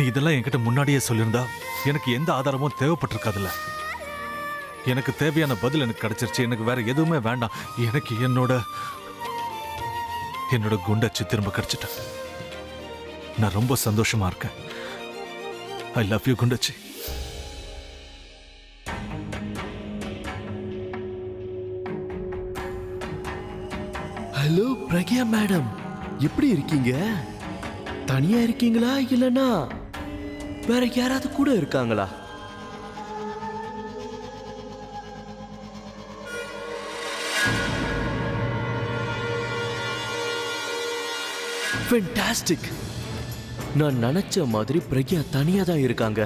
இதெல்லாம் என்கிட்ட முன்னாடியே சொல்லியிருந்தா எனக்கு எந்த ஆதாரமும் தேவைப்பட்டிருக்காதுல்ல. எனக்கு தேவையான பதில் எனக்கு கிடைச்சிருச்சு. எனக்கு வேற எதுவுமே வேண்டாம். எனக்கு என்னோட குண்டச்சி திரும்ப கிடைச்சிட்ட. நான் ரொம்ப சந்தோஷமா இருக்கேன். ஐ லவ் யூ குண்டச்சி. ஹலோ பிரக்யா மேடம், எப்படி இருக்கீங்க? தனியா இருக்கீங்களா இல்லனா வேற யாராவது கூட இருக்காங்களா? ஃபேண்டாஸ்டிக். நான் நினைச்ச மாதிரி பிரக்யா தனியா தான் இருக்காங்க.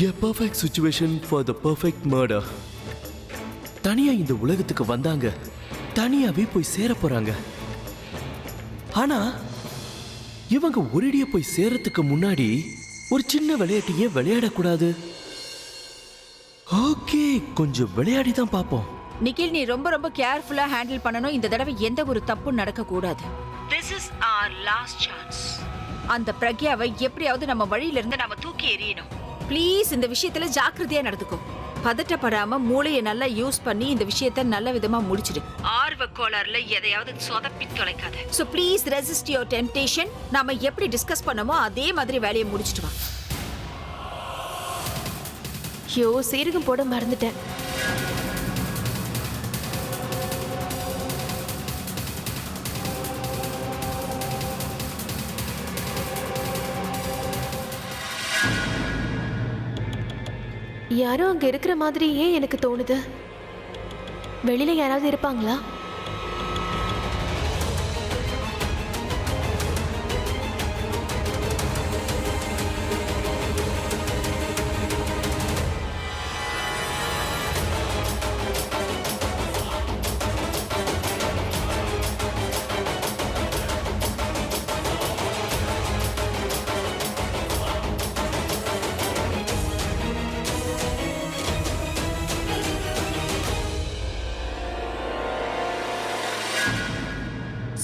A perfect situation for the perfect murder. தனியா இந்த உலகத்துக்கு வந்தாங்க, தனியாவே போய் சேர போறாங்க. ஆனா இவங்க ஒரேடியா போய் சேரத்துக்கு முன்னாடி ஒரு சின்ன விளையாட்டையே விளையாடக்கூடாது. ஓகே, கொஞ்சம் விளையாடி தான் பார்ப்போம். நிக்கில், நீ ரொம்ப ரொம்ப கேர்ஃபுல்லா ஹேண்டில் பண்ணணும். இந்த தடவை எந்த ஒரு தப்பும் நடக்க கூடாது. This is our last chance. அந்த பிரக்யாவை எப்படியாவது நம்ம வழியில இருந்து நாம தூக்கி எறியணும். ப்ளீஸ் இந்த விஷயத்துல ஜாக்கிரதையா நடந்துக்கோ. பதட்டப்படாம மூளையை நல்லா யூஸ் பண்ணி இந்த விஷயத்தை நல்ல விதமா முடிச்சிடு. ஆர்வ கோளாறுல எதையாவது சொதப்பி தொலைக்காத. So please resist your temptation. நாம எப்படி டிஸ்கஸ் பண்ணோமோ அதே மாதிரி வேலையை முடிச்சிட்டு வா. ஐயோ, சீரகம் போட மறந்துட்டேன். யாரோ அங்க இருக்கிற மாதிரி ஏன் எனக்கு தோணுது? வெளியில யாராவது இருப்பாங்களா?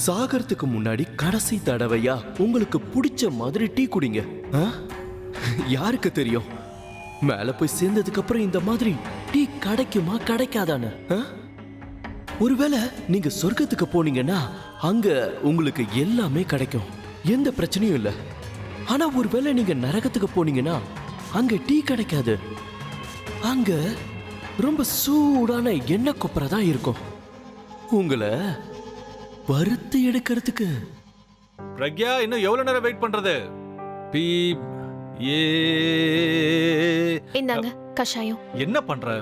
சாகறதுக்கு முன்னாடி கடைசி தடவையா உங்களுக்கு பிடிச்ச மாதிரி டீ குடிங்க. யாருக்கு தெரியும், மேல போய் சேர்ந்ததுக்கு அப்புறம் இந்த மாதிரி டீ கிடைக்குமா கிடைக்காதான்னு. ஒருவேளை நீங்க சொர்க்கத்துக்கு போனீங்கன்னா அங்க உங்களுக்கு எல்லாமே கிடைக்கும், எந்த பிரச்சனையும் இல்லை. ஆனா ஒருவேளை நீங்க நரகத்துக்கு போனீங்கன்னா அங்க டீ கிடைக்காது. அங்க ரொம்ப சூடான எண்ணெய் கொப்பரை தான் இருக்கும் உங்களை வறுத்து எடுக்கிறதுக்கு. பிரக்யா, இன்னும் எவ்வளவு நேரம் வெயிட் பண்றது? பீப் ஏ இந்தாங்க கஷாயம். என்ன பண்ற?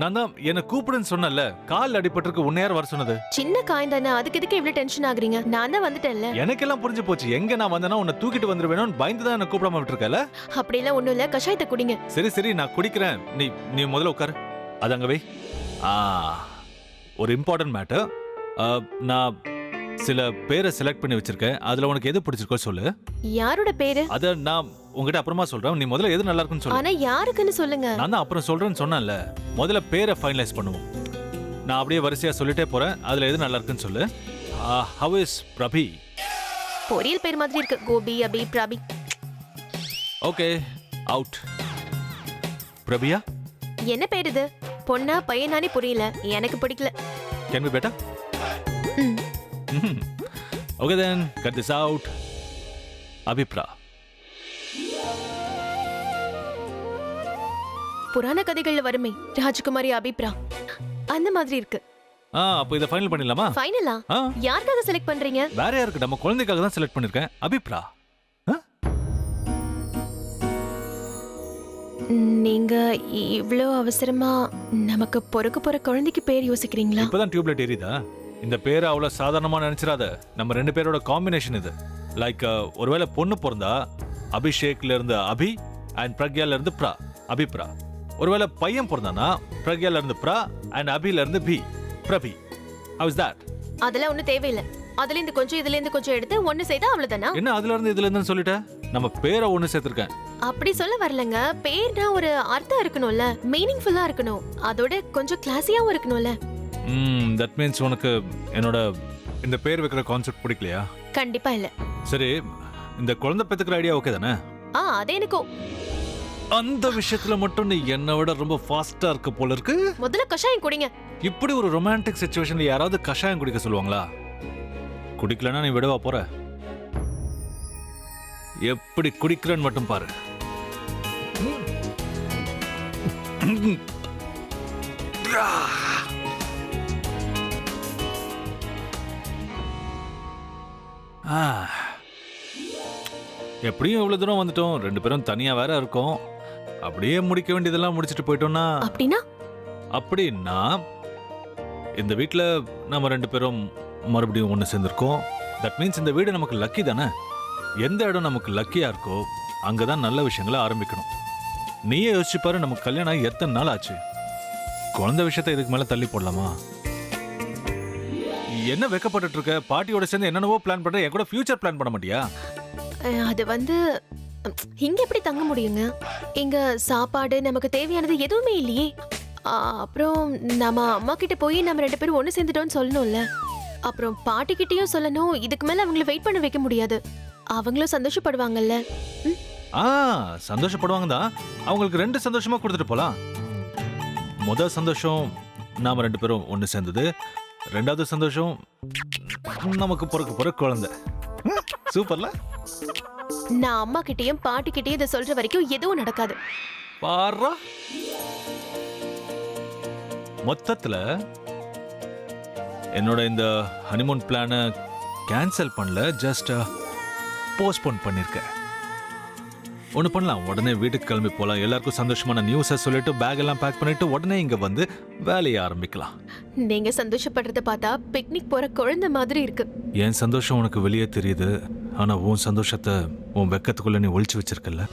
நான் தான் என்ன கூப்பிடுன்னு சொன்னல. கால் அடிபட்டிருக்கு, உன்னை யார் வர சொன்னது? சின்ன காயம் தானே, அதுக்கு எதுக்கு இவ்வளவு டென்ஷன் ஆகுறீங்க? நான் தான் வந்துட்டேன்ல. எனக்கெல்லாம் புரிஞ்சு போச்சு. எங்க நான் வந்தேன்னா உன்னை தூக்கிட்டு வந்துருவேணும்னு பயந்து தான் என்ன கூப்பிடாம விட்டுருக்கல. அப்படிலாம் ஒண்ணும் இல்ல, கஷாயத்தை குடிங்க. சரி சரி, நான் குடிக்கிறேன். நீ முதல்ல உட்காரு. அது அங்க வை. ஒரு இம்பார்ட்டன்ட் மேட்டர். நான் சில பேரை செலக்ட் பண்ணி வச்சிருக்கேன். அதுல உனக்கு எது பிடிச்சிருக்கோ சொல்லு. யாரோட பேரு? அத நான் உங்ககிட்ட அப்புறமா சொல்றேன். நீ முதல்ல எது நல்லா இருக்குன்னு சொல்லு. ஆனா யாருக்குன்னு சொல்லுங்க. நான் தான் அப்புறம் சொல்றேன்னு சொன்னேன்ல. முதல்ல பேரை ஃபைனலைஸ் பண்ணுவோம். நான் அப்படியே வரிசையா சொல்லிட்டே போறேன். அதுல எது நல்லா இருக்குன்னு சொல்லு. How is Prabhi? பொரியல் பேர் மாதிரி இருக்கு. கோபி, அபி, பிரபி. Okay, out. பிரபியா? என்ன பேர் இது? பொண்ணா பையனானே புரியல, எனக்கு பிடிக்கல. Can we better? Okay then, cut this out. அபிப்ரா. புராண கதைகள்ல வருமே, ராஜகுமாரி அபிப்ரா, அந்த மாதிரி இருக்கு. அப்போ இத ஃபைனல் பண்ணிடலாமா? ஃபைனலா? யாருக்காக செலக்ட் பண்றீங்க? வேற யாருக்கு? நம்ம குழந்தைக்காக தான் செலக்ட் பண்ணிருக்கேன். அபிப்ரா. நீங்க இவ்ளோ அவசரமா நமக்கு பொறுக்க போற குழந்தைக்கு பேர் யோசிக்கிறீங்களா? இப்பதான் டியூப்லைட் எரியுதா? இந்த பேரை அவ்வளவு சாதாரணமா நினைச்சிடாத. நம்ம ரெண்டு பேரோட காம்பினேஷன் இது. லைக் ஒருவேளை பொண்ணு பிறந்தா அபிஷேக்ல இருந்து அபி அண்ட் பிரக்யால இருந்து பிரா, அபிப்ரா. ஒருவேளை பையன் பிறந்தானா பிரக்யால இருந்து பிரா அண்ட் அபில இருந்து B, Prabhi. How is that? அதெல்லாம் ஒண்ணு தேவையில்லை. அதுல இருந்து கொஞ்சம் இதுல இருந்து கொஞ்சம் எடுத்து ஒண்ணு செய்தா அவ்வளவுதானா? என்ன அதுல இருந்து இதுல இருந்து சொல்லிட்ட? நம்ம பேரை ஒண்ணு சேர்த்திருக்கேன். அப்படி சொல்ல வரலங்க. பேர்னா ஒரு அர்த்தம் இருக்கணும்ல, மீனிங்ஃபுல்லா இருக்கணும், அதோட கொஞ்சம் கிளாஸியாவும் இருக்கணும்ல. தட் மீன்ஸ் உனக்கு என்னோட இந்த பேர் வைக்கிற கான்செப்ட் பிடிக்கலையா? கண்டிப்பா இல்ல. சரி, இந்த குழந்தை பெத்துக்கிற ஐடியா ஓகே தானே? அது எனக்கும். அந்த விஷயத்துல மட்டும் நீ என்னை விட ரொம்ப ஃபாஸ்டா இருக்க போல இருக்கு. முதல்ல கஷாயம் குடிங்க. இப்படி ஒரு ரொமான்டிக் சிச்சுவேஷன்ல யாராவது கஷாயம் குடிக்க சொல்லுவாங்களா? குடிக்கலன்னா நீ விடவா போற? எப்படி குடிக்கிறன்னு மட்டும் பாரு. எப்படியும் இவ்வளவு தூரம் வந்துட்டோம். 2 பேரும் தனியா வேற இருக்கோம். அப்படியே முடிக்க வேண்டியதெல்லாம் முடிச்சிட்டு போயிட்டோம்னா அப்படின்னா இந்த வீட்ல நம்ம 2 பேரும் மறுபடியும் ஒன்று சேர்ந்திருக்கோம். தட் மீன்ஸ் இந்த வீடு நமக்கு லக்கி தானே. எந்த இடம் நமக்கு லக்கியா இருக்கோ அங்கதான் நல்ல விஷயங்களை ஆரம்பிக்கணும். நீயே யோசிச்சு பாரு, நமக்கு கல்யாணம் ஆகி எத்தனை நாள் ஆச்சு? குழந்தை விஷயத்தை இதுக்கு மேல தள்ளி போடலாமா? என்ன வெக்கப்பட்டு இருக்க? பாட்டியோட சேர்ந்து என்னென்னவோ பிளான் பண்ற, என் கூட ஃபியூச்சர் பிளான் பண்ண மாட்டியா? அது இங்க எப்படி தங்க முடியுங்க? இங்க சாப்பாடு நமக்கு தேவையானது எதுவுமே இல்லையே. அப்புறம் நம்ம அம்மா கிட்ட போய் நம்ம 2 பேரும் ஒண்ணு சேர்ந்துட்டோம்னு சொல்லணும்ல. அப்புறம் பாட்டி கிட்டயும் சொல்லணும். இதுக்கு மேல அவங்கள வெயிட் பண்ண வைக்க முடியாது. அவங்களும் சந்தோஷப்படுவாங்கல்ல. சந்தோஷப்படுவாங்க தான். அவங்களுக்கு 2 சந்தோஷமா கொடுத்துட்டு போலாம். முதல் சந்தோஷம் நாம 2 பேரும் ஒண்ணு சேர்ந்தது. 2வது சந்தோஷம் நமக்கு பிறக்க போற குழந்தை. சூப்பர்ல. நான் அம்மா கிட்டயும் பாட்டி கிட்டயும் இதை சொல்ற வரைக்கும் எதுவும் நடக்காது. பாரா, மொத்தத்துல என்னோட இந்த ஹனிமூன் பிளான கேன்சல் பண்ணல, ஜஸ்ட் போஸ்ட்போன் பண்ணிருக்கேன். ஒன்று பண்ணலாம், உடனே வீட்டுக்கு கிளம்பி போகலாம். எல்லாருக்கும் சந்தோஷமான நியூஸை சொல்லிட்டு பேக் எல்லாம் பேக் பண்ணிட்டு உடனே இங்க வந்து வேலையை ஆரம்பிக்கலாம். நீங்க சந்தோஷப்படுறத பார்த்தா பிக்னிக் போற குழந்தை மாதிரி இருக்கு. என் சந்தோஷம் உனக்கு வெளியே தெரியுது, ஆனா உன் சந்தோஷத்தை உன் வெக்கத்துக்குள்ள நீ ஒளிச்சு வச்சிருக்கல.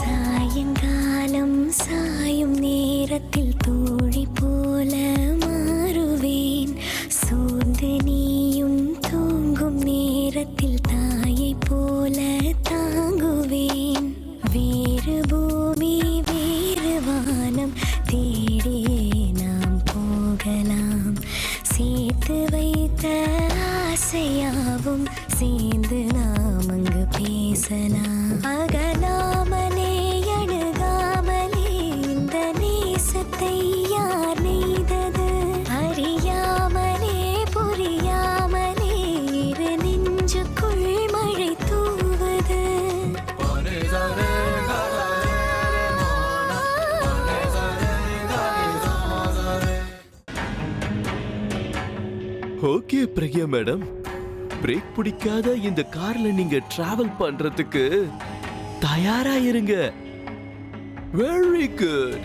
சாயங்காலம் சாயும் நேரத்தில் தோழி போல மாறுவேன். சோர்ந்து நீயும் தூங்கும் நேரத்தில் தாயை போல தாங்குவேன். வேறு பூமி வேறு வானம் தேடியே நாம் போகலாம். சேர்த்து வைத்த ஆசையாவும் சேர்ந்து நாம் அங்கு பேசலாம். அகலாமலே அணுகாமலே இந்த நேசத்தை யார் நெய்தது? அறியாமலே புரியாமலே இரு நெஞ்சுக்குள் மழை தூவுது. ஓகே பிரக்யா மேடம், பிரேக் பிடிக்காத இந்த கார்ல நீங்க டிராவல் பண்றதுக்கு தயாரா இருங்க. Very good.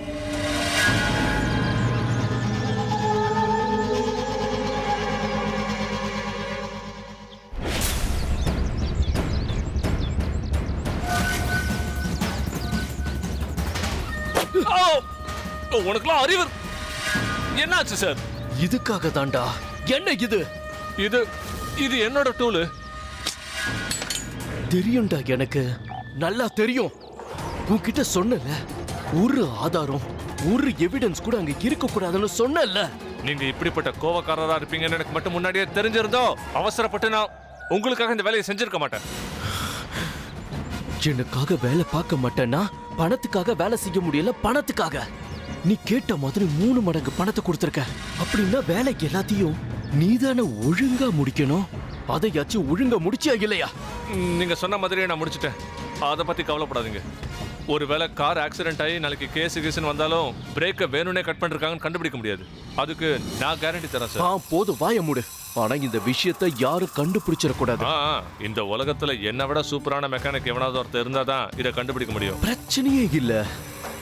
உனக்குலாம் அறிவு என்னாச்சு சார்? இதுக்காக தாண்டா. என்ன இது? இது என்னோட டூலு. தெரியும்டா, எனக்கு நல்லா தெரியும். உன்கிட்ட சொன்னல, ஒரு ஆதாரம் ஒரு எவிடன்ஸ் கூட அங்க இருக்க கூடாதுன்னு சொன்னல. நீங்க இப்படிப்பட்ட கோவக்காரரா இருப்பீங்கன்னு எனக்கு மட்டும் முன்னாடியே தெரிஞ்சிருந்தோ அவசரப்பட்டு நான் உங்களுக்காக இந்த வேலையை செஞ்சிருக்க மாட்டேன். எனக்காக வேலை பார்க்க மாட்டேன்னா பணத்துக்காக வேலை செய்ய முடியல. பணத்துக்காக நீ கேட்ட மாதிரி 3 மடங்கு பணத்தை கொடுத்துருக்க. அப்படின்னா வேலைக்கு எல்லாத்தையும் நீதானே ஒழுங்கா முடிக்கணும். அதையாச்சும் ஒழுங்கா முடிச்சியா இல்லையா? நீங்க சொன்ன மாதிரியே நான் முடிச்சிட்டேன். அதை பத்தி கவலைப்படாதீங்க. ஒருவேளை கார் ஆக்சிடென்ட் ஆகி நாளைக்கு கேஸுன்னு வந்தாலும் பிரேக்கை வேணும்னே கட் பண்ணிருக்காங்கன்னு கண்டுபிடிக்க முடியாது. அதுக்கு நான் கேரண்டி தரேன் சார். போதும், வாய மூடு. ஆனா இந்த விஷயத்தை யாரும் கண்டுபிடிச்சிடக்கூடாது. இந்த உலகத்துல என்னை விட சூப்பரான மெக்கானிக் எவனாவது ஒருத்தர் இருந்தாதான் இதை கண்டுபிடிக்க முடியும். பிரச்சனையே இல்ல.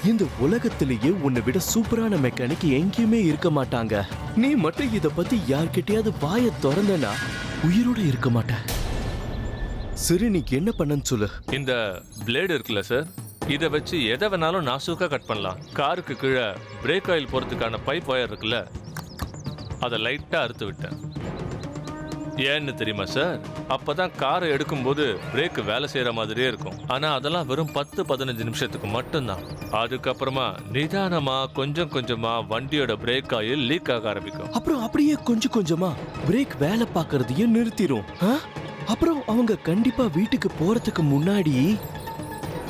இந்த உலகத்திலேயே உன்னை விட சூப்பரான மெக்கானிக் எங்கேயுமே இருக்க மாட்டாங்க. நீ மட்டும் இத பத்தி யார்கிட்டயாவது வாய திறந்தனா உயிரோட இருக்க மாட்ட. சரி, நீ என்ன பண்ணன்னு சொல்லு. இந்த பிளேடு இருக்குல்ல சார், இதை வச்சு எதை வேணாலும் நாசூக்கா கட் பண்ணலாம். காருக்கு கீழே பிரேக் ஆயில் போறதுக்கான பைப் ஒயர் இருக்குல்ல, அதை லைட்டா அறுத்து விட்டேன். ஏன்னு தெரியுமா சார்? அப்பதான் காரை எடுக்கும்போது பிரேக் வேலை செய்யற மாதிரியே இருக்கும். ஆனா அதெல்லாம் வெறும் 10-15 நிமிஷத்துக்கு மட்டும்தான். அதுக்கப்புறமா நிதானமா கொஞ்சம் கொஞ்சமா வண்டியோட பிரேக் ஆயில் லீக் ஆக ஆரம்பிக்கும். அப்புறம் அப்படியே கொஞ்சம் கொஞ்சமா பிரேக் வேலை பார்க்கறதையும் நிறுத்திடும். அப்புறம் அவங்க கண்டிப்பா வீட்டுக்கு போறதுக்கு முன்னாடி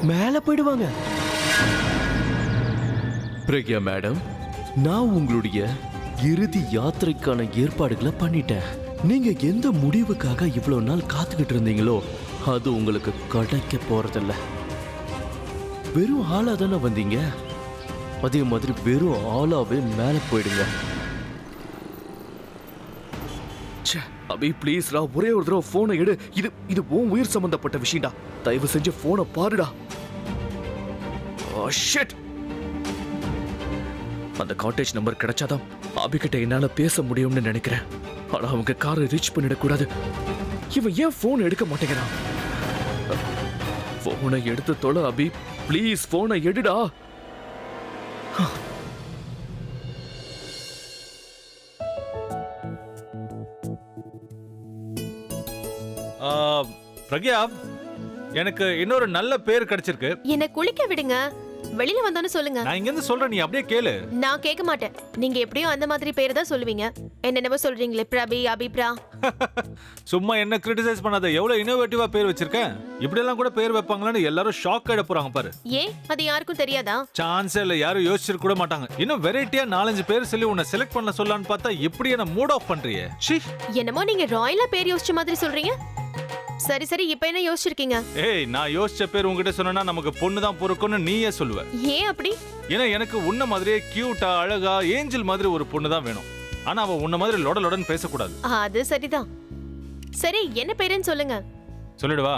மேல போயிடுவாங்க. பிரக்யா மேடம், நான் உங்களுடைய இறுதி யாத்திரைக்கான ஏற்பாடுகளை பண்ணிட்டேன். நீங்க எந்த முடிவுக்காக இவ்வளவு நாள் காத்துக்கிட்டு இருந்தீங்களோ அது உங்களுக்கு கிடைக்க போறதில்ல. வெறும் ஆளா தானே வந்தீங்க, அதே மாதிரி வெறும் ஆளாவே மேல போயிடுங்க. அபி ப்ளீஸ் ரா, ஒரே ஒரு தடவை போனை எடு. இது உன் உயிர் சம்பந்தப்பட்ட விஷயம்டா. தயவு செஞ்சு போனை பாருடா. ஷிட். அந்த கான்டாக்ட் நம்பர் கிடைச்சாதான் அபிகிட்ட என்னால பேச முடியும்னு நினைக்கிறேன். ஆனா அவங்க காரை ரீச் பண்ணிடக்கூடாது. இவன் ஏன் போன் எடுக்க மாட்டேங்கிறான்? போனை எடுத்து தொலை அபி, ப்ளீஸ் போனை எடுடா. பிரக்யா, எனக்கு இன்னொரு நல்ல பேர் கிடைச்சிருக்கு. என்ன குளிக்க விடுங்க. வெளியில வந்தோன்னு சொல்லுங்க. நான் இங்க இருந்து சொல்றேன், நீ அப்படியே கேளு. நான் கேட்க மாட்டேன். நீங்க எப்படியும் அந்த மாதிரி பேர் தான் சொல்லுவீங்க. என்னென்னவோ சொல்றீங்களே, பிரபி, அபிப்ரா. சும்மா என்ன கிரிட்டிசைஸ் பண்ணாத. எவ்வளவு இன்னோவேட்டிவா பேர் வச்சிருக்கேன். இப்படி எல்லாம் கூட பேர் வைப்பாங்களான்னு எல்லாரும் ஷாக் ஆயிட போறாங்க பாரு. ஏன் அது யாருக்கும் தெரியாதா? சான்ஸே இல்ல, யாரும் யோசிச்சிருக்க கூட மாட்டாங்க. இன்னும் வெரைட்டியா 4-5 பேர் சொல்லி உன்னை செலக்ட் பண்ண சொல்லலான்னு பார்த்தா இப்படி என்ன மூட் ஆஃப் பண்றியே. என்னமோ நீங்க ராயலா பேர் யோசிச்ச மாதிரி சொல்றீங்க. சரி சரி, இப்ப என்ன யோசிச்சிருக்கீங்க? ஏய், நான் யோசிச்ச பேர் உங்ககிட்ட சொன்னா நமக்கு பொண்ணு தான் பொறுக்கும்னு நீயே சொல்லுவ. ஏன் அப்படி? ஏன்னா எனக்கு உன்ன மாதிரியே கியூட்டா அழகா ஏஞ்சல் மாதிரி ஒரு பொண்ணு தான் வேணும். ஆனா அவ உன்ன மாதிரி லொட லொடன்னு பேசக்கூடாது. அது சரிதான். சரி, என்ன பேருன்னு சொல்லுங்க. சொல்லிடுவா.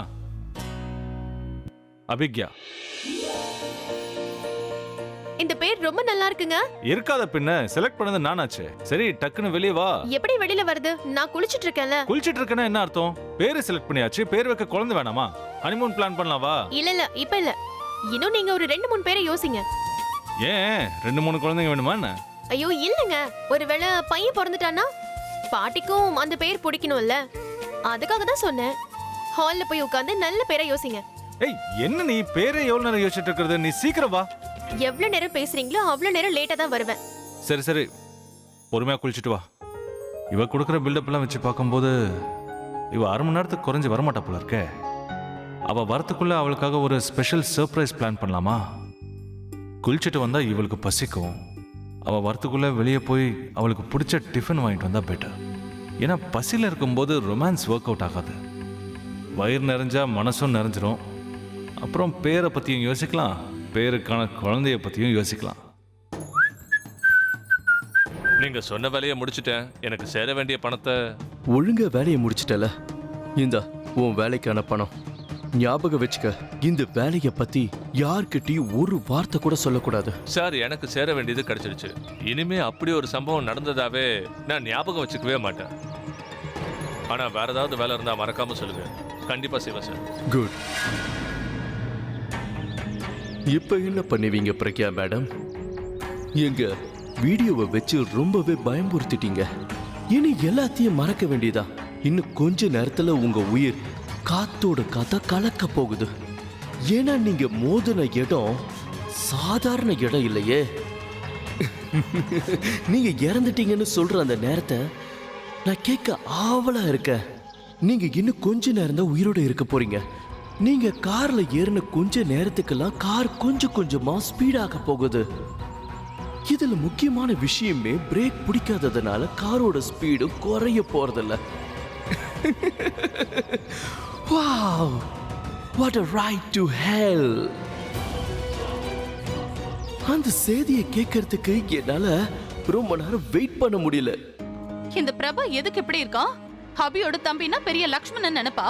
அபிக்யா. இந்த பேர் ரொம்ப நல்லா இருக்குங்க. இருக்காத பின்ன, செலக்ட் பண்ணது நானாச்சே. சரி, டக்குன்னு வெளியே வா. எப்படி வெளியில வருது? நான் குளிச்சிட்டு இருக்கேன்ல. குளிச்சிட்டு இருக்கேன்னா என்ன அர்த்தம்? பேரு செலக்ட் பண்ணியாச்சு, பேர் வைக்க குழந்தை வேணாமா? ஹனிமூன் பிளான் பண்ணலாம் வா. இல்ல இப்ப இல்ல. இன்னும் நீங்க ஒரு 2-3 பேரை யோசிங்க. ஏன் 2-3 குழந்தைங்க வேணுமா என்ன? ஐயோ இல்லங்க, ஒருவேளை பையன் பிறந்துட்டானா பாட்டிக்கும் அந்த பேர் பிடிக்கணும்ல, அதுக்காக தான் சொன்னேன். ஹால்ல போய் உட்கார்ந்து நல்ல பேரை யோசிங்க. ஏய், என்ன நீ பேரே எவ்வளவு நேரம் யோசிச்சுட்டு இருக்கிறது? நீ சீக்கிரம் வா. எவ்வளவு நேரம் பேசுறீங்களோ அவ்வளவு நேரம் லேட்டா தான் வருவேன். சரி சரி, பொறுமையா குளிச்சுட்டு வா. இவ கொடுக்குற பில்டப் எல்லாம் வச்சு பார்க்கும்போது இவ 1/2 மணி நேரத்துக்கு குறைஞ்சு வரமாட்டா போல இருக்கே. அவ வரத்துக்குள்ள அவளுக்காக ஒரு ஸ்பெஷல் சர்ப்ரைஸ் பிளான் பண்ணலாமா? குளிச்சுட்டு வந்தா இவளுக்கு பசிக்கும். அவ வரத்துக்குள்ள வெளியே போய் அவளுக்கு பிடிச்ச டிஃபன் வாங்கிட்டு வந்தா பெட்டர். ஏன்னா பசியில் இருக்கும்போது ரொமான்ஸ் ஒர்க் அவுட் ஆகாது. வயிறு நிறைஞ்சா மனசும் நிறைஞ்சிரும். அப்புறம் பேரை பற்றியும் யோசிக்கலாம், பேருக்கான குழந்தைய பற்றியும் யோசிக்கலாம். நீங்க சொன்ன வேலையை முடிச்சிட்டேன். எனக்கு சேர வேண்டிய பணத்தை ஒழுங்கா வேலையை முடிச்சிட்டல. இந்த உன் வேலைக்கான பணம். ஞாபகம் வச்சுக்க, இந்த வேலைய பத்தி யார்கிட்டயும் ஒரு வார்த்தை கூட சொல்லக்கூடாது. சார், எனக்கு சேர வேண்டியது கிடைச்சிருச்சு. இனிமே அப்படி ஒரு சம்பவம் நடந்ததாவே நான் ஞாபகம் வச்சுக்கவே மாட்டேன். ஆனா வேற ஏதாவது வேலை இருந்தா மறக்காம சொல்லுங்க, கண்டிப்பா செய்வேன் சார். குட். இப்ப என்ன பண்ணுவீங்க பிரக்யா மேடம்? எங்க வீடியோவை வச்சு ரொம்பவே பயமுறுத்திட்டீங்க. இனி எல்லாத்தையும் மறக்க வேண்டியதா. இன்னும் கொஞ்ச நேரத்துல உங்க உயிர் காத்தோட காத்தா கலக்க போகுது. ஏன்னா நீங்க மோதின இடம் சாதாரண இடம் இல்லையே. நீங்க இறந்துட்டீங்கன்னு சொல்ற அந்த நேரத்தை நான் கேட்க ஆவலா இருக்கேன். நீங்க இன்னும் கொஞ்ச நேரம் தான் உயிரோட இருக்க போறீங்க. நீங்க கார்ல ஏறின கொஞ்ச நேரத்துக்கெல்லாம் கார் கொஞ்சம் கொஞ்சமா ஸ்பீடாக போகுது. இதுல முக்கியமான விஷயமே பிரேக் பிடிக்காததுனால காரோட ஸ்பீடு குறைய போறதில்ல. Wow! What a ride to hell! அந்த செய்தியை கேட்கறதுக்கு என்னால ரொம்ப நேரம் வெயிட் பண்ண முடியல. இந்த பிரபா எதுக்கு இப்படி இருக்கான்? அபியோட தம்பினா பெரிய லக்ஷ்மணன் நினைப்பா?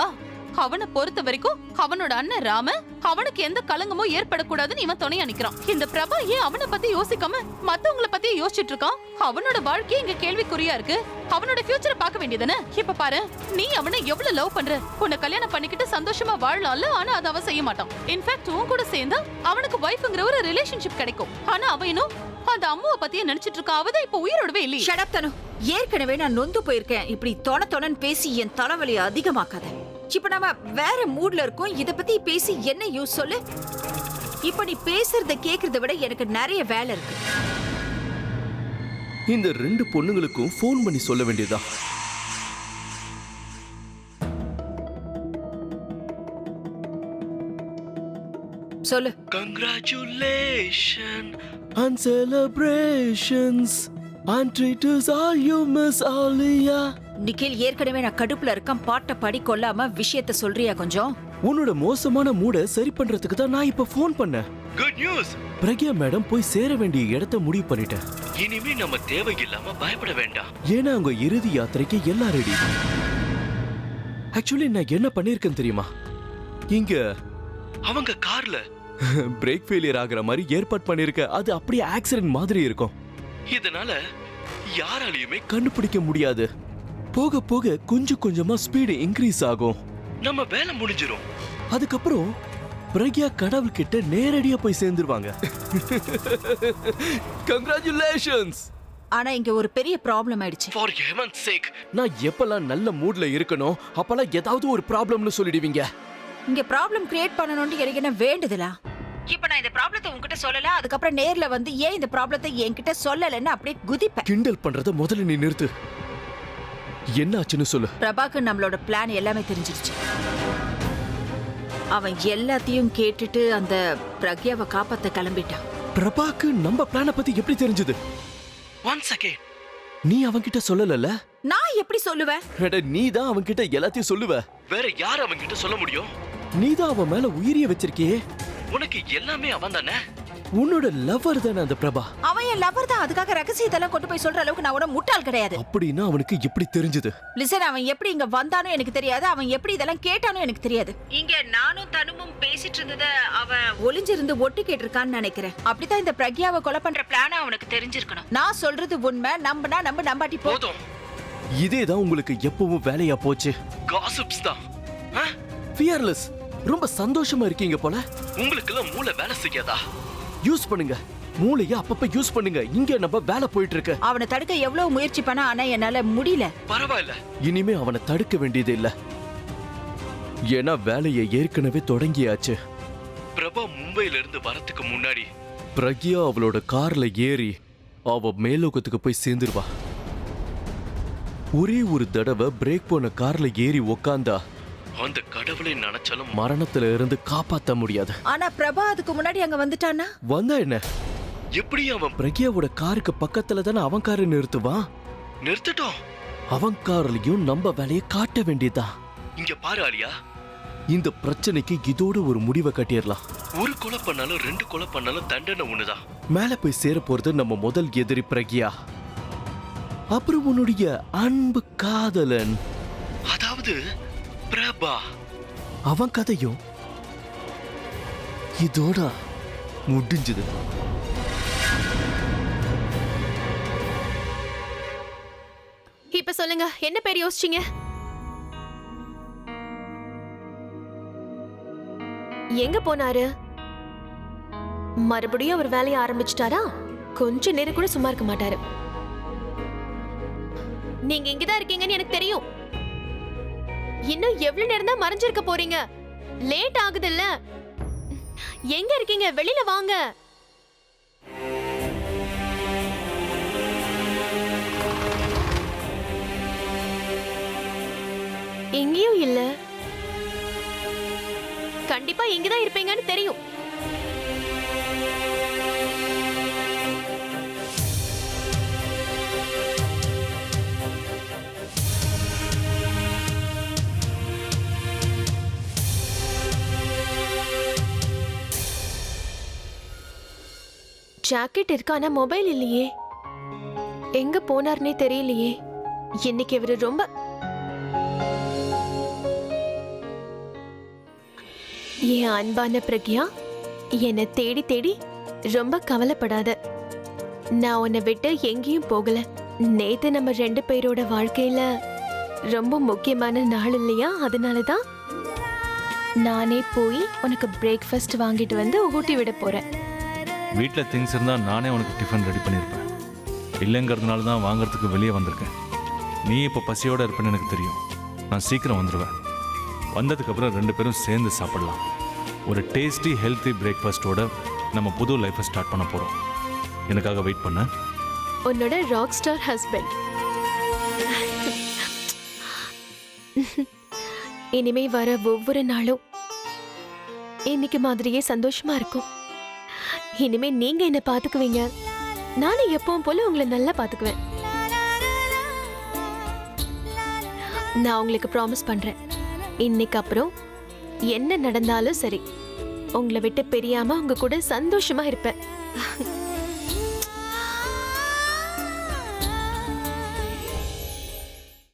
அவனை பொறுத்த வரைக்கும் அவனோட அண்ணன் ராம அவனுக்கு எந்த கலங்கமோ ஏற்படக்கூடாதுன்னு இவன் துணையா நிக்கிறான். இந்த பிரபா ஏன் அவனை பத்தி யோசிக்காம மத்தவங்கள பத்தி யோசிச்சுட்டு இருக்கான்? அவனோட வாழ்க்கையே இங்க கேள்விக்குறியா இருக்கு. அவனோட ஃபியூச்சரை பார்க்க வேண்டியதானே? இப்ப பாரு, நீ அவனை எவ்வளவு லவ் பண்ற. உன்னை கல்யாணம் பண்ணிக்கிட்டு சந்தோஷமா வாழலாம்ல, ஆனா அதை அவன் செய்ய மாட்டான். இன்ஃபேக்ட் உன் கூட சேர்ந்தா அவனுக்கு வைஃப்ங்கிற ஒரு ரிலேஷன்ஷிப் கிடைக்கும். ஆனா அவன் இன்னும் அந்த அம்மாவை பத்தியே நினைச்சிட்டு இருக்கான். அவதான் இப்ப உயிரோடவே இல்லையே. Shut up, தனு. ஏற்கனவே நான் நொந்து போயிருக்கேன். இப்படி தொண பேசி என் தலைவலியை அதிகமாக்காத. இப்ப நாம வேற மூட்ல இருக்கோம். இத பத்தி பேசி என்ன யூஸ் சொல்லு? இப்ப நீ பேசுறத கேக்குறத விட எனக்கு நிறைய வேலை இருக்கு. இந்த ரெண்டு பொண்ணுங்களுக்கும் ஃபோன் பண்ணி சொல்ல வேண்டியதா? சொல்லு. Congratulations and celebrations and treats all you miss Alia. Nikhil, ஏற்கனவே நான் கடுப்புல இருக்கேன். பாட்டை படி கொள்ளாம விஷயத்த சொல்றியா கொஞ்சம்? உன்னோட மோசமான மூட சரி பண்றதுக்கு தான் நான் இப்ப ஃபோன் பண்ணேன். Good news. பிரக்யா மேடம் போய் சேர வேண்டிய இடத்தை முடிவு பண்ணிட்டேன். இனிமே நம்ம தேவையில்லாம பயப்பட வேண்டாம். ஏன்னா அவங்க இறுதி யாத்திரைக்கு எல்லாம் ரெடி. ஆக்சுவலி நான் என்ன பண்ணிருக்கேன் தெரியுமா? இங்க அவங்க கார்ல பிரேக் ஃபெயிலியர் ஆகுற மாதிரி ஏற்பாடு பண்ணிருக்க. அது அப்படியே ஆக்சிடென்ட் மாதிரி இருக்கும். இதனால யாராலையுமே கண்டுபிடிக்க முடியாது. போக போக கொஞ்சம் கொஞ்சமா ஸ்பீடு இன்க்ரீஸ் ஆகும். நம்ம வேலை முடிஞ்சிரும். அதுக்கப்புறம் பிரக்யா கடவுள் கிட்ட நேரடியா போய் சேர்ந்துருவாங்க. கங்க்ராச்சுலேஷன்ஸ். ஆனா இங்க ஒரு பெரிய ப்ராப்ளம் ஆயிடுச்சு. For heaven's sake, நான் எப்பலாம் நல்ல மூட்ல இருக்கணும் அப்பலாம் ஏதாவது ஒரு ப்ராப்ளம்னு சொல்லிடுவீங்க. இங்க ப்ராப்ளம் கிரியேட் பண்ணணும்னு எனக்கு என்ன வேண்டுதலா? இப்ப நான் இந்த ப்ராப்ளத்தை உன்கிட்ட சொல்லல, அதுக்கப்புறம் நேர்ல வந்து ஏன் இந்த ப்ராப்ளத்தை என்கிட்ட சொல்லலன்னு அப்படியே குதிப்பேன். கிண்டல் பண்றத முதல்ல நீ நிறுத்து. என்ன ஆச்சுன்னு சொல்லு. பிரபாக்கு நம்மளோட பிளான் எல்லாமே தெரிஞ்சிருச்சு. அவன் எல்லாத்தையும் கேட்டுட்டு அந்த பிரக்யாவை காப்பாத்த கிளம்பிட்டான். பிரபாக்கு நம்ம பிளான பத்தி எப்படி தெரிஞ்சது? One second. நீ அவன்கிட்ட சொல்லலல? நான் எப்படி சொல்லுவேன்? நீ தான் அவன்கிட்ட எல்லாத்தையும் சொல்லுவ. வேற யார் அவன்கிட்ட சொல்ல முடியும்? நீ தான் அவன் மேல உயிரிய வச்சிருக்கியே. உனக்கு எல்லாமே அவன் தானே. உன்னோட லவர் தானே அந்த பிரபா. அவன் என் லவர் தான். அதுக்காக ரகசியத்தெல்லாம் கொண்டு போய் சொல்ற அளவுக்கு நான் உடனே முட்டாள் கிடையாது. அப்படின்னா அவனுக்கு எப்படி தெரிஞ்சது? லிசன், அவன் எப்படி இங்க வந்தானோ எனக்கு தெரியாது. அவன் எப்படி இதெல்லாம் கேட்டானோ எனக்கு தெரியாது. இங்க நானும் தனுமும் பேசிட்டு இருந்தத அவன் ஒளிஞ்சிருந்து ஒட்டு கேட்டிருக்கான்னு நினைக்கிறேன். அப்படித்தான் இந்த பிரக்யாவை கொலை பண்ற பிளான் அவனுக்கு தெரிஞ்சிருக்கணும். நான் சொல்றது உண்மை. நம்பினா நம்பாட்டி போதும். இதேதான் உங்களுக்கு எப்பவும் வேலையா போச்சு. காசிப்ஸ் தான். ஃபியர்லெஸ். ரொம்ப சந்தோஷமா இருக்கீங்க போல. உங்களுக்கு எல்லாம் மூளை வேலை செய்யாதா? யூஸ் பண்ணுங்க. மூளைய அப்பப்ப யூஸ் பண்ணுங்க. இங்க நம்ம வேலை போயிட்டு இருக்கு. அவனை தடுக்க எவ்வளவு முயற்சி பண்ணா ஆனா என்னால முடியல. பரவாயில்ல. இனிமே அவனை தடுக்க வேண்டியது இல்ல. ஏன்னா வேலையை ஏற்கனவே தொடங்கியாச்சு. பிரபா மும்பையில இருந்து வரதுக்கு முன்னாடி பிரக்யா அவளோட கார்ல ஏறி அவ மேலோகத்துக்கு போய் சேர்ந்துருவா. ஒரே ஒரு தடவை பிரேக் போன கார்ல ஏறி உக்காந்தா அந்த கடவுளை நினைச்சாலும் மரணத்துல இருந்து காப்பாத்த முடியாது. ஆனா பிரபா அதுக்கு முன்னாடி அங்க வந்துட்டானா? வந்தா என்ன? எப்படி அவன் பிரக்யாவோட காருக்கு பக்கத்துல தானே அவன் காரை நிறுத்துவான். நிறுத்தட்டும். அவன் கார்லயும் நம்ம வேலையை காட்ட வேண்டியதா. இங்க பாரு ஆலியா, இந்த பிரச்சனைக்கு இதோட ஒரு முடிவை கட்டிடலாம். ஒரு கொலை பண்ணாலும் ரெண்டு கொலை பண்ணாலும் தண்டனை ஒண்ணுதான். மேல போய் சேர போறது நம்ம முதல் எதிரி பிரக்யா. அப்புறம் உன்னுடைய அன்பு காதலன், அதாவது பிரபா. அவன் கதையும் இதோட முடிஞ்சது. இப்ப சொல்லுங்க, என்ன பேர் யோசிச்சீங்க? எங்க போனாரு? மறுபடியும் அவர் வேலையை ஆரம்பிச்சிட்டாரா? கொஞ்ச நேரம் கூட சும்மா இருக்க மாட்டாரு. நீங்க இங்கதான் இருக்கீங்கன்னு எனக்கு தெரியும். இன்னும் எவ்வளவு நேரம் தான் மறைஞ்சிருக்க போறீங்க? லேட் ஆகுது இல்ல? எங்க இருக்கீங்க? வெளியில வாங்க. எங்கேயும் இல்ல. கண்டிப்பா இங்கதான் இருப்பீங்கன்னு தெரியும். ஜாக்கெட் இருக்கு, ஆனா மொபைல் இல்லையே. எங்க போனார்னே தெரியலையே. இன்னைக்கு இவரு ரொம்ப என் அன்பான பிரக்யா, என்னை தேடி தேடி ரொம்ப கவலைப்படாத. நான் உன்னை விட்டு எங்கேயும் போகல. நேத்து நம்ம 2 பேரோட வாழ்க்கையில ரொம்ப முக்கியமான நாள் இல்லையா? அதனாலதான் நானே போய் உனக்கு பிரேக்ஃபாஸ்ட் வாங்கிட்டு வந்து ஊட்டி விட போறேன். வீட்டில் திங்ஸ் இருந்தால் நானே உனக்கு டிஃபன் ரெடி பண்ணியிருப்பேன். இல்லைங்கிறதுனால தான் வாங்குறதுக்கு வெளியே வந்திருக்கேன். நீ இப்போ பசியோடு இருப்பேன்னு எனக்கு தெரியும். நான் சீக்கிரம் வந்துடுவேன். வந்ததுக்கப்புறம் 2 பேரும் சேர்ந்து சாப்பிடலாம். ஒரு டேஸ்டி ஹெல்த்தி பிரேக்ஃபாஸ்ட்டோட நம்ம புது லைஃப்பை ஸ்டார்ட் பண்ண போகிறோம். எனக்காக வெயிட் பண்ண. உன்னோட ராக் ஸ்டார் ஹஸ்பண்ட். இனிமே வர ஒவ்வொரு நாளும் இன்னைக்கு மாதிரியே சந்தோஷமா இருக்கும். இனிமே நீங்க என்ன பாத்துக்குவீங்க, நானும் எப்பவும் போல உங்களை நல்லா பாத்துக்குவேன். நான் உங்களுக்கு ப்ராமிஸ் பண்றேன், இன்னைக்கு அப்புறம் என்ன நடந்தாலும் சரி உங்களை விட்டு பிரியாம உங்க கூட சந்தோஷமா இருப்பேன்.